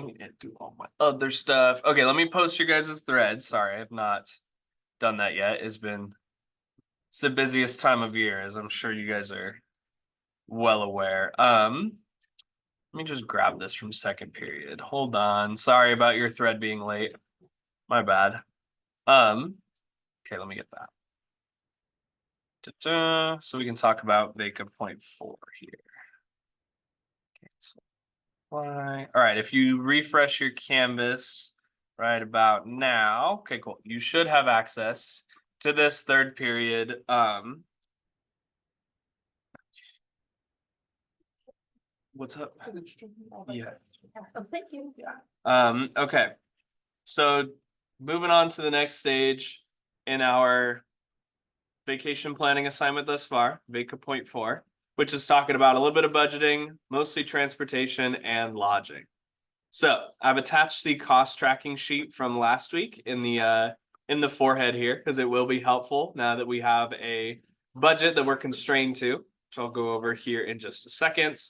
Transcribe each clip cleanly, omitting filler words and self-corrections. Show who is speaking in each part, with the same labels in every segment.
Speaker 1: recording and do all my other stuff. Okay, let me post your guys' thread. Sorry, I have not done that yet. It's the busiest time of year, as I'm sure you guys are well aware. Let me just grab this from second period. Hold on. Sorry about your thread being late. My bad. Okay, let me get that. So we can talk about VACA.4 here. Okay, so all right, if you refresh your canvas right about now, okay, cool. You should have access to this third period. What's up? Yeah.
Speaker 2: Thank you.
Speaker 1: Okay. So moving on to the next stage in our vacation planning assignment thus far, VACA.4, which is talking about a little bit of budgeting, mostly transportation and lodging. So I've attached the cost tracking sheet from last week in the forehead here, because it will be helpful now that we have a budget that we're constrained to, which I'll go over here in just a second.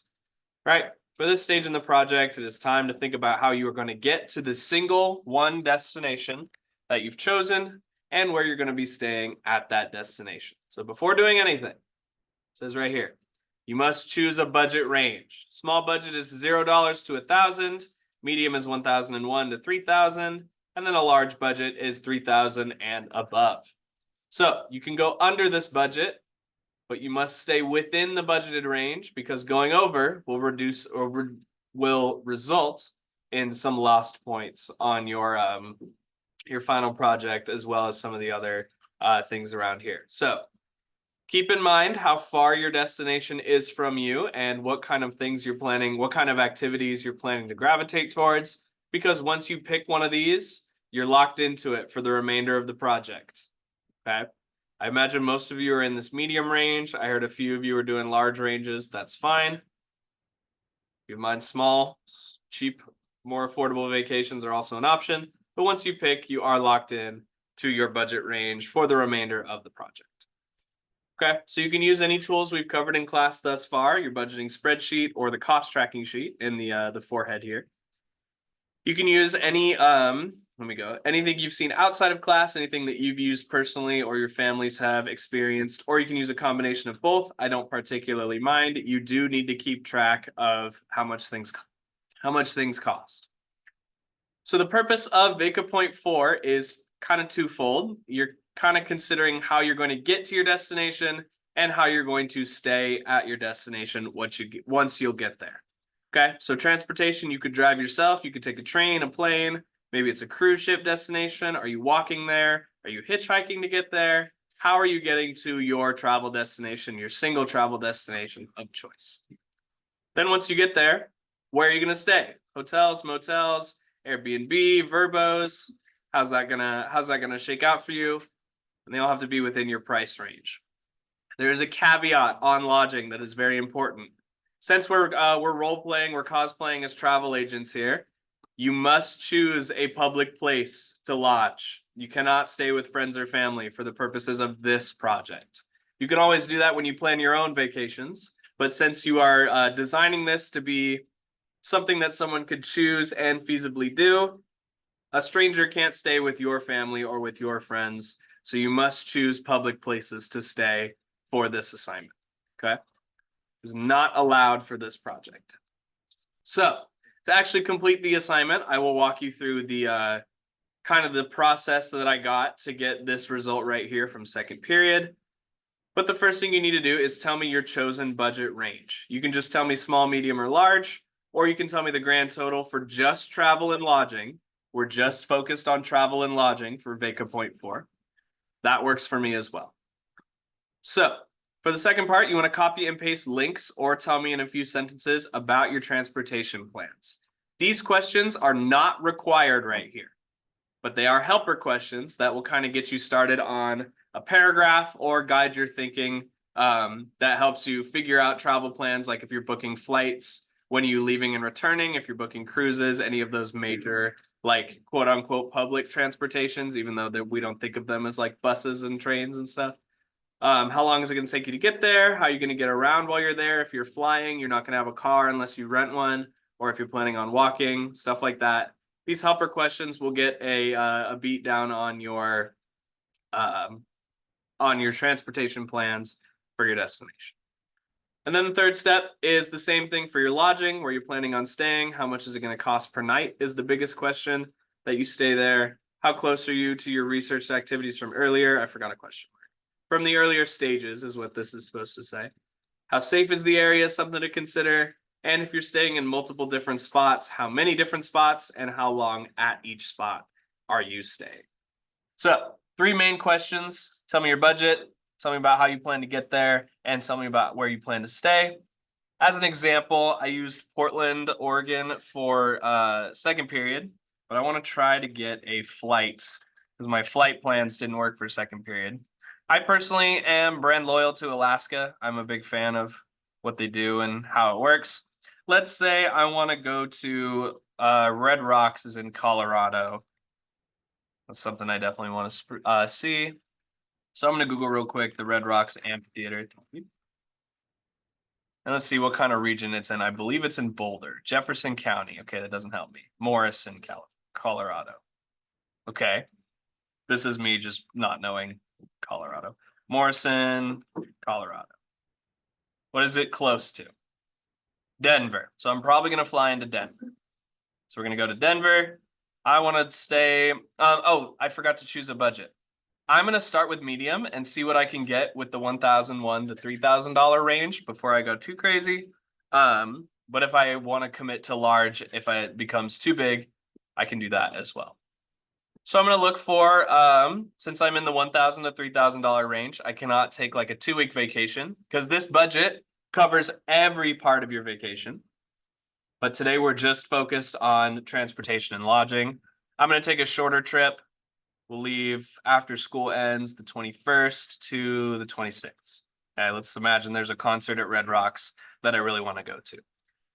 Speaker 1: Right, for this stage in the project, it is time to think about how you are going to get to the single one destination that you've chosen and where you're going to be staying at that destination. So before doing anything, it says right here, you must choose a budget range. Small budget is $0 to $1,000, medium is 1,001 to 3,000, and then a large budget is 3,000 and above. So you can go under this budget, but you must stay within the budgeted range, because going over will reduce or will result in some lost points on your final project, as well as some of the other things around here. So keep in mind how far your destination is from you and what kind of things you're planning, what kind of activities you're planning to gravitate towards, because once you pick one of these, you're locked into it for the remainder of the project. Okay. I imagine most of you are in this medium range. I heard a few of you are doing large ranges. That's fine. Keep in mind, small, cheap, more affordable vacations are also an option. But once you pick, you are locked in to your budget range for the remainder of the project. Okay, so you can use any tools we've covered in class thus far, your budgeting spreadsheet or the cost tracking sheet in the forehead here. You can use any anything you've seen outside of class, anything that you've used personally or your families have experienced, or you can use a combination of both. I don't particularly mind. You do need to keep track of how much things cost. So the purpose of VACA.4 is kind of twofold. You're kind of considering how you're going to get to your destination and how you're going to stay at your destination once you'll get there. Okay, so transportation, you could drive yourself, you could take a train, a plane, maybe it's a cruise ship destination. Are you walking there? Are you hitchhiking to get there? How are you getting to your travel destination, your single travel destination of choice? Then once you get there, where are you going to stay? Hotels, motels, Airbnb, Verbos. How's that gonna shake out for you? And they all have to be within your price range. There is a caveat on lodging that is very important. Since we're role-playing, we're cosplaying as travel agents here, you must choose a public place to lodge. You cannot stay with friends or family for the purposes of this project. You can always do that when you plan your own vacations, but since you are designing this to be something that someone could choose and feasibly do, a stranger can't stay with your family or with your friends, so you must choose public places to stay for this assignment, okay? Is not allowed for this project. So to actually complete the assignment, I will walk you through the kind of the process that I got to get this result right here from second period. But the first thing you need to do is tell me your chosen budget range. You can just tell me small, medium, or large, or you can tell me the grand total for just travel and lodging. We're just focused on travel and lodging for VACA.4. That works for me as well. So for the second part, you want to copy and paste links or tell me in a few sentences about your transportation plans. These questions are not required right here, but they are helper questions that will kind of get you started on a paragraph or guide your thinking that helps you figure out travel plans, like if you're booking flights, when are you leaving and returning, if you're booking cruises, any of those major, like quote unquote public transportations, even though we don't think of them as like buses and trains and stuff. How long is it going to take you to get there? How are you going to get around while you're there? If you're flying, you're not going to have a car unless you rent one. or if you're planning on walking, stuff like that. These helper questions will get a beat down on your transportation plans for your destination. And then the third step is the same thing for your lodging, where you're planning on staying. How much is it going to cost per night is the biggest question that you stay there. How close are you to your research activities from earlier? I forgot a question mark. From the earlier stages is what this is supposed to say. How safe is the area? Something to consider. And if you're staying in multiple different spots, how many different spots and how long at each spot are you staying? So 3 main questions. Tell me your budget, tell me about how you plan to get there, and tell me about where you plan to stay. As an example, I used Portland, Oregon for second period, but I want to try to get a flight because my flight plans didn't work for second period. I personally am brand loyal to Alaska. I'm a big fan of what they do and how it works. Let's say I want to go to Red Rocks is in Colorado. That's something I definitely want to see. So I'm going to Google real quick the Red Rocks Amphitheater. And let's see what kind of region it's in. I believe it's in Boulder, Jefferson County. Okay, that doesn't help me. Morrison, Colorado. Okay. This is me just not knowing Colorado. Morrison, Colorado. What is it close to? Denver. So I'm probably going to fly into Denver. So we're going to go to Denver. I want to stay. Oh, I forgot to choose a budget. I'm going to start with medium and see what I can get with the $1,001 to $3,000 range before I go too crazy. But if I want to commit to large, if it becomes too big, I can do that as well. So I'm going to look for, since I'm in the $1,000 to $3,000 range, I cannot take like a 2-week vacation because this budget covers every part of your vacation. But today we're just focused on transportation and lodging. I'm going to take a shorter trip. We'll leave after school ends the 21st to the 26th. Okay, let's imagine there's a concert at Red Rocks that I really want to go to.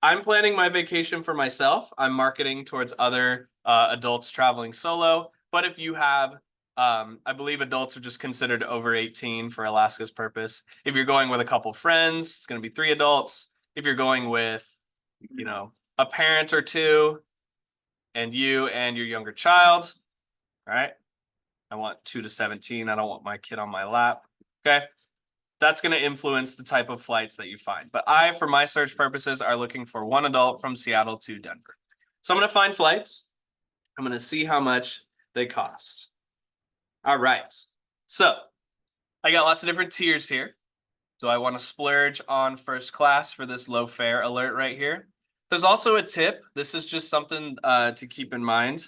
Speaker 1: I'm planning my vacation for myself. I'm marketing towards other adults traveling solo. But if you have, I believe adults are just considered over 18 for Alaska's purpose. If you're going with a couple friends, it's going to be 3 adults. If you're going with, a parent or 2 and you and your younger child, all right? I want 2 to 17. I don't want my kid on my lap. Okay. That's going to influence the type of flights that you find. But I, for my search purposes, are looking for 1 adult from Seattle to Denver. So I'm going to find flights. I'm going to see how much they cost. All right. So I got lots of different tiers here. Do I want to splurge on first class for this low fare alert right here? There's also a tip. This is just something to keep in mind.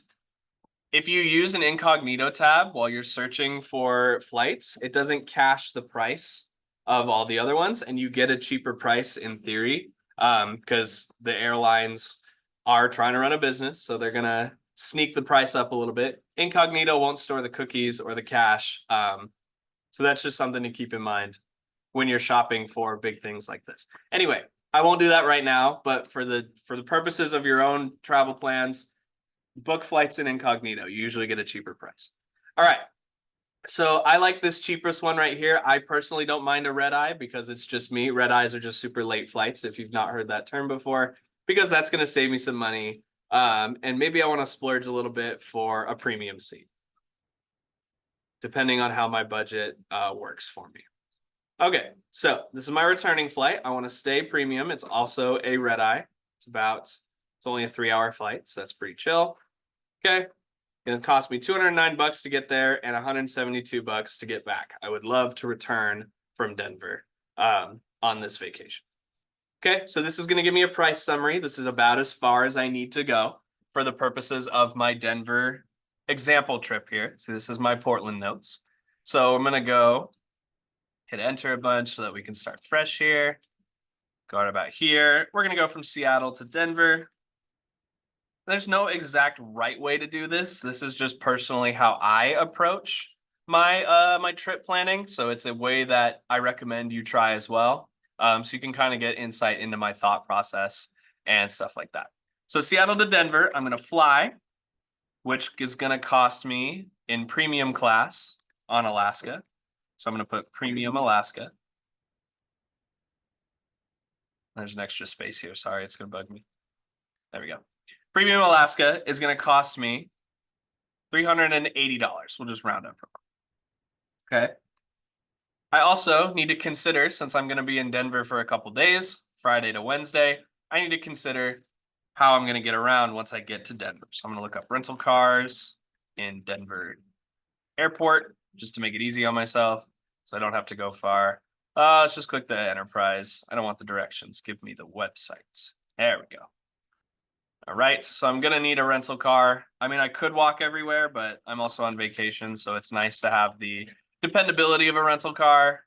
Speaker 1: If you use an incognito tab while you're searching for flights, it doesn't cache the price of all the other ones, and you get a cheaper price in theory, because the airlines are trying to run a business, so they're gonna sneak the price up a little bit. Incognito won't store the cookies or the cache, so that's just something to keep in mind when you're shopping for big things like this. Anyway, I won't do that right now, but for the purposes of your own travel plans, book flights in incognito. You usually get a cheaper price. All right. So I like this cheapest one right here. I personally don't mind a red eye because it's just me. Red eyes are just super late flights if you've not heard that term before, because that's going to save me some money. And maybe I want to splurge a little bit for a premium seat, depending on how my budget works for me. Okay, so this is my returning flight. I want to stay premium. It's also a red eye. It's only a 3-hour flight, so that's pretty chill. Okay, it cost me $209 to get there and $172 to get back. I would love to return from Denver on this vacation. Okay, so this is going to give me a price summary. This is about as far as I need to go for the purposes of my Denver example trip here. So this is my Portland notes. So I'm going to go hit enter a bunch so that we can start fresh here. Go right about here. We're going to go from Seattle to Denver. There's no exact right way to do this. This is just personally how I approach my my trip planning. So it's a way that I recommend you try as well. So you can kind of get insight into my thought process and stuff like that. So Seattle to Denver, I'm going to fly, which is going to cost me in premium class on Alaska. So I'm going to put premium Alaska. There's an extra space here. Sorry, it's going to bug me. There we go. Premium Alaska is going to cost me $380. We'll just round up. Okay. I also need to consider, since I'm going to be in Denver for a couple days, Friday to Wednesday, I need to consider how I'm going to get around once I get to Denver. So I'm going to look up rental cars in Denver Airport just to make it easy on myself so I don't have to go far. Let's just click the Enterprise. I don't want the directions. Give me the website. There we go. All right, so I'm gonna need a rental car. I mean, I could walk everywhere, but I'm also on vacation, so it's nice to have the dependability of a rental car,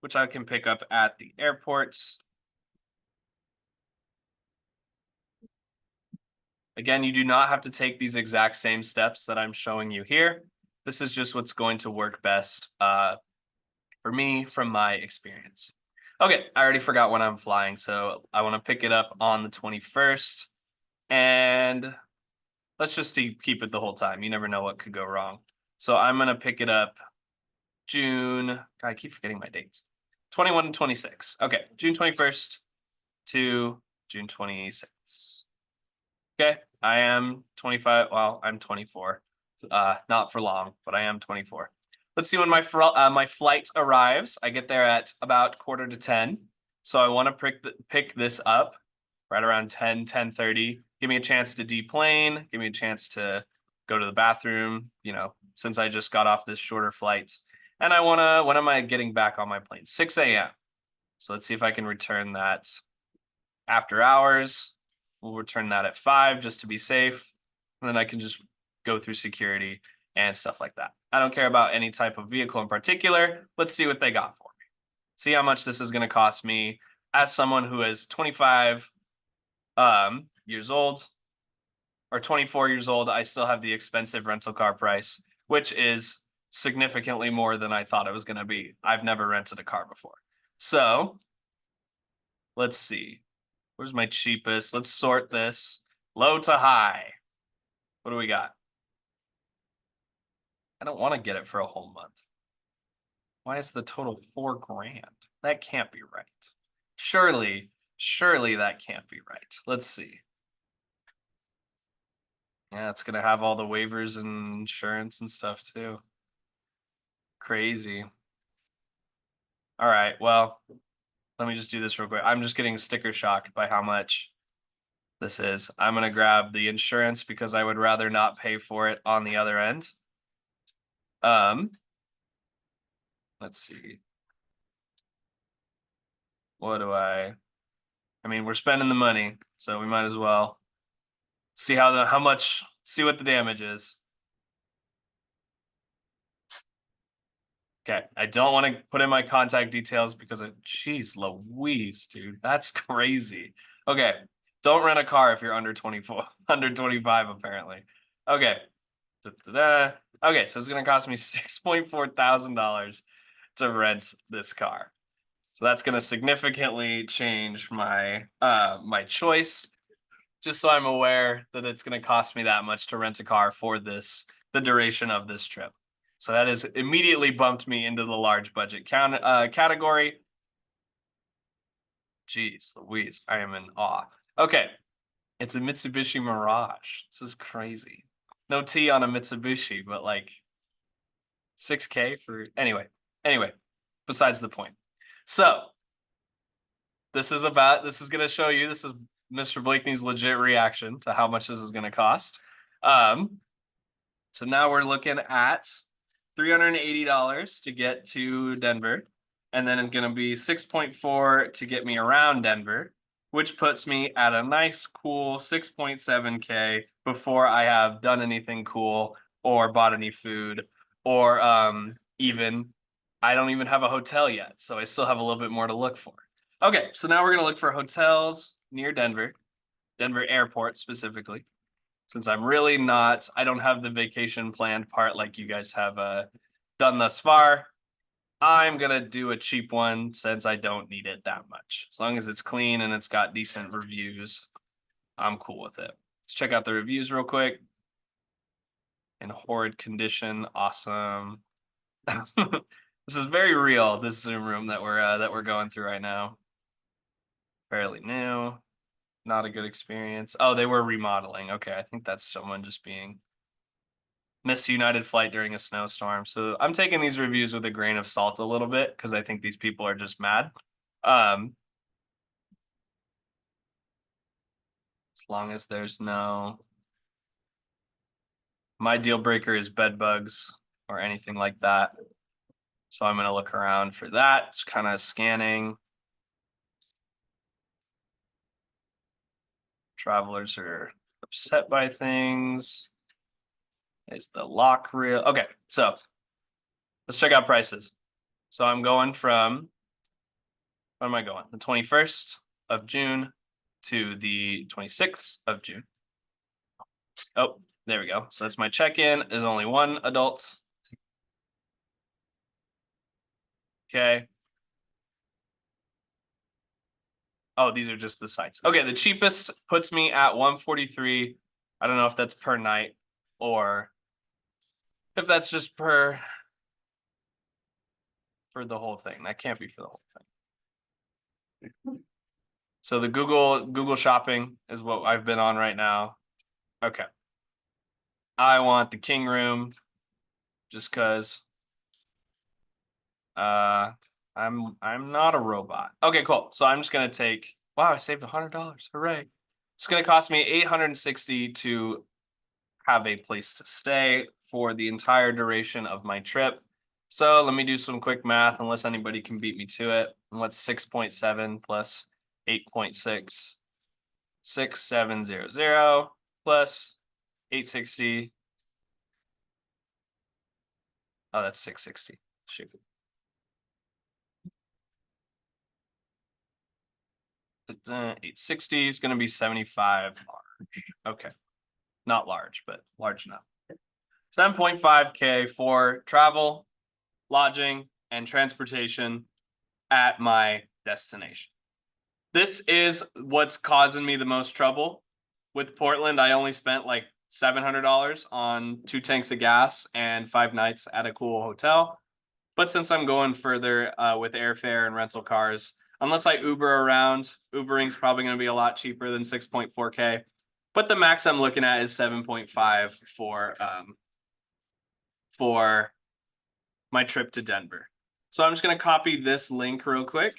Speaker 1: which I can pick up at the airports. Again, you do not have to take these exact same steps that I'm showing you here. This is just what's going to work best for me from my experience. Okay, I already forgot when I'm flying, so I want to pick it up on the 21st. And let's just keep it the whole time. You never know what could go wrong. So I'm going to pick it up June. God, I keep forgetting my dates. 21 and 26. Okay, June 21st to June 26th. Okay, I am 25. Well, I'm 24. Not for long, but I am 24. Let's see when my flight arrives. I get there at about 9:45. So I want to pick this up right around 10:30. Give me a chance to deplane. Give me a chance to go to the bathroom, since I just got off this shorter flight. And when am I getting back on my plane? 6 a.m. So let's see if I can return that after hours. We'll return that at 5 just to be safe. And then I can just go through security and stuff like that. I don't care about any type of vehicle in particular. Let's see what they got for me. See how much this is going to cost me as someone who is 25 years old or 24 years old. I still have the expensive rental car price, which is significantly more than I thought it was going to be. I've never rented a car before. So let's see. Where's my cheapest? Let's sort this low to high. What do we got? I don't want to get it for a whole month. Why is the total $4,000? That can't be right. Surely that can't be right. Let's see. Yeah, it's gonna have all the waivers and insurance and stuff too. Crazy. All right, well, let me just do this real quick. I'm just getting sticker shock by how much this is. I'm gonna grab the insurance because I would rather not pay for it on the other end. Let's see. I mean, we're spending the money, so we might as well see see what the damage is. Okay, I don't want to put in my contact details because geez Louise, dude, that's crazy. Okay, don't rent a car if you're under 24, under 25 apparently. Okay, okay, so it's gonna cost me $6,400 to rent this car. So that's gonna significantly change my my choice. Just so I'm aware that it's gonna cost me that much to rent a car for the duration of this trip. So that has immediately bumped me into the large budget category. Jeez Louise, I am in awe. Okay, it's a Mitsubishi Mirage. This is crazy. No T on a Mitsubishi, but like 6K for anyway, besides the point. So this is gonna show you, this is Mr. Blakeney's legit reaction to how much this is gonna cost. So now we're looking at $380 to get to Denver, and then it's gonna be 6.4 to get me around Denver, which puts me at a nice cool 6.7K before I have done anything cool or bought any food or even I don't even have a hotel yet, so I still have a little bit more to look for. Okay, so now we're gonna look for hotels near Denver Airport specifically, since I don't have the vacation planned part like you guys have done thus far. I'm gonna do a cheap one since I don't need it that much. As long as it's clean and it's got decent reviews, I'm cool with it. Let's check out the reviews real quick. In horrid condition, awesome. This is very real, this Zoom room that we're going through right now. Fairly new. not a good experience. Oh, they were remodeling. Okay, I think that's someone just being missed United flight during a snowstorm. So I'm taking these reviews with a grain of salt a little bit because I think these people are just mad. As long as there's no, my deal breaker is bed bugs or anything like that. So I'm gonna look around for that, just kind of scanning. Travelers are upset by things. Is the lock real? Okay, so let's check out prices. So I'm going from, where am I going? The 21st of June to the 26th of June. Oh, there we go. So that's my check-in. There's only one adult. Okay. Oh, these are just the sites. Okay, the cheapest puts me at $143. I don't know if that's per night or if that's just for the whole thing. That can't be for the whole thing. So the Google Shopping is what I've been on right now. Okay. I want the king room just because I'm not a robot. Okay, cool. So I'm just gonna take, wow, I saved $100. Hooray. It's gonna cost me $860 to have a place to stay for the entire duration of my trip. So let me do some quick math unless anybody can beat me to it. And what's 6.7 plus 8.6? 6700 plus 860. Oh, that's 660. Shoot. But, 860 is going to be 75 large. Okay. Not large, but large enough. 7.5K for travel, lodging, and transportation at my destination. This is what's causing me the most trouble. With Portland, I only spent like $700 on 2 tanks of gas and 5 nights at a cool hotel. But since I'm going further with airfare and rental cars, unless I Uber around, Ubering's probably going to be a lot cheaper than 6.4K. But the max I'm looking at is 7.5 for my trip to Denver. So I'm just going to copy this link real quick.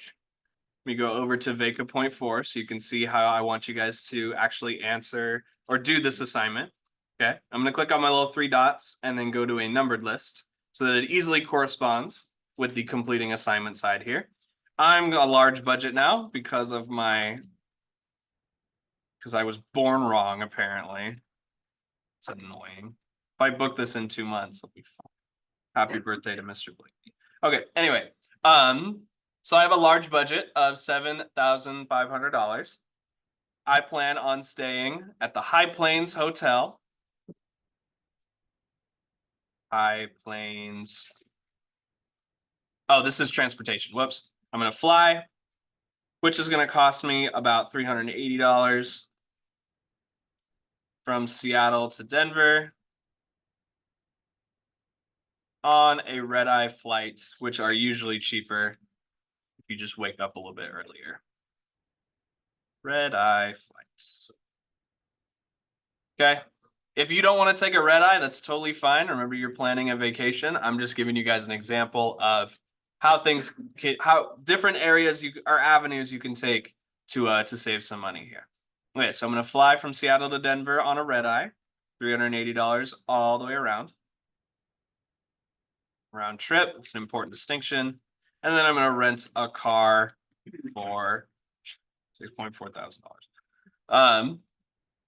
Speaker 1: Let me go over to VACA.4 so you can see how I want you guys to actually answer or do this assignment. Okay, I'm going to click on my little 3 dots and then go to a numbered list so that it easily corresponds with the completing assignment side here. I'm a large budget now because I was born wrong, apparently. It's annoying. If I book this in 2 months, it'll be fun. Happy birthday to Mr. Blakey. Okay, anyway, so I have a large budget of $7,500. I plan on staying at the High Plains Hotel. High Plains. Oh, this is transportation. Whoops. I'm going to fly, which is going to cost me about $380 from Seattle to Denver on a red-eye flight, which are usually cheaper if you just wake up a little bit earlier. Red-eye flights. Okay. If you don't want to take a red-eye, that's totally fine. Remember, you're planning a vacation. I'm just giving you guys an example of how different areas or avenues you can take to save some money here. Okay, so I'm going to fly from Seattle to Denver on a red-eye, $380 all the way around. Round trip, it's an important distinction. And then I'm going to rent a car for $6.4 thousand.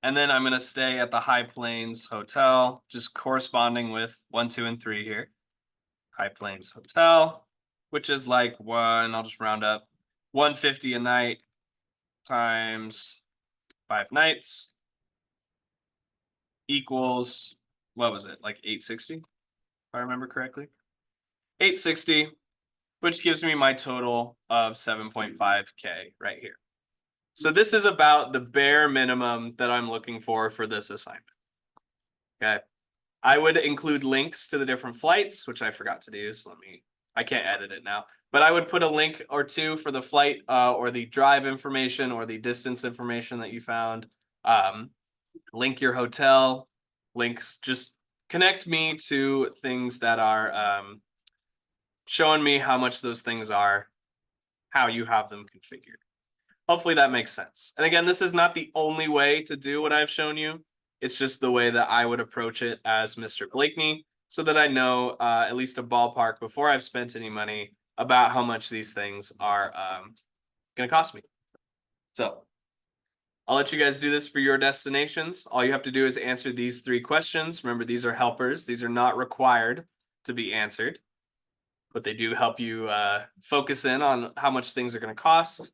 Speaker 1: And then I'm going to stay at the High Plains Hotel, just corresponding with 1, 2, and 3 here. High Plains Hotel, which is like I'll just round up, $150 a night times 5 nights equals, what was it, like $860, if I remember correctly? $860, which gives me my total of 7.5K right here. So this is about the bare minimum that I'm looking for this assignment. Okay. I would include links to the different flights, which I forgot to do. So let me I can't edit it now, but I would put a link or two for the flight or the drive information or the distance information that you found. Link your hotel, links, just connect me to things that are showing me how much those things are, how you have them configured. Hopefully that makes sense. And again, this is not the only way to do what I've shown you. It's just the way that I would approach it as Mr. Blakeney, so that I know at least a ballpark before I've spent any money about how much these things are going to cost me. So I'll let you guys do this for your destinations. All you have to do is answer these 3 questions. Remember, these are helpers. These are not required to be answered, but they do help you focus in on how much things are going to cost.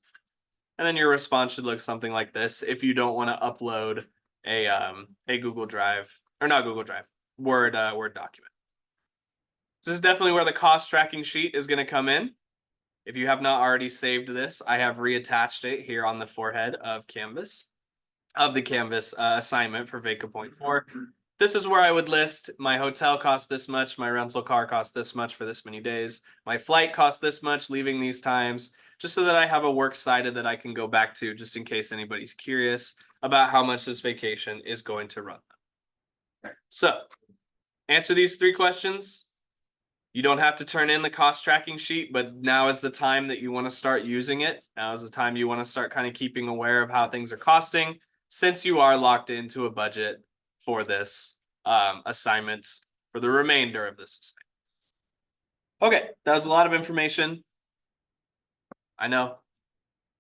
Speaker 1: And then your response should look something like this if you don't want to upload a Google Drive, or not Google Drive, Word document. This is definitely where the cost tracking sheet is going to come in. If you have not already saved this, I have reattached it here on the forehead of the Canvas assignment for VACA.4. This is where I would list my hotel cost this much, my rental car cost this much for this many days, my flight cost this much, leaving these times, just so that I have a works cited that I can go back to just in case anybody's curious about how much this vacation is going to run them. So answer these 3 questions. You don't have to turn in the cost tracking sheet, but now is the time that you want to start using it. Now is the time you want to start kind of keeping aware of how things are costing, since you are locked into a budget for this assignment for the remainder of this assignment. Okay, that was a lot of information. I know.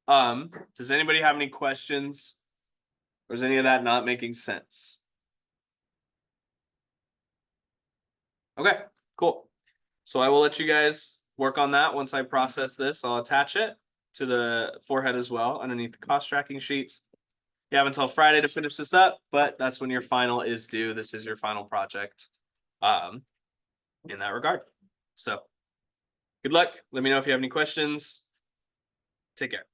Speaker 1: Does anybody have any questions? Or is any of that not making sense? Okay, cool. So I will let you guys work on that. Once I process this, I'll attach it to the forehead as well underneath the cost tracking sheets. You have until Friday to finish this up, but that's when your final is due. This is your final project in that regard. So good luck. Let me know if you have any questions. Take care.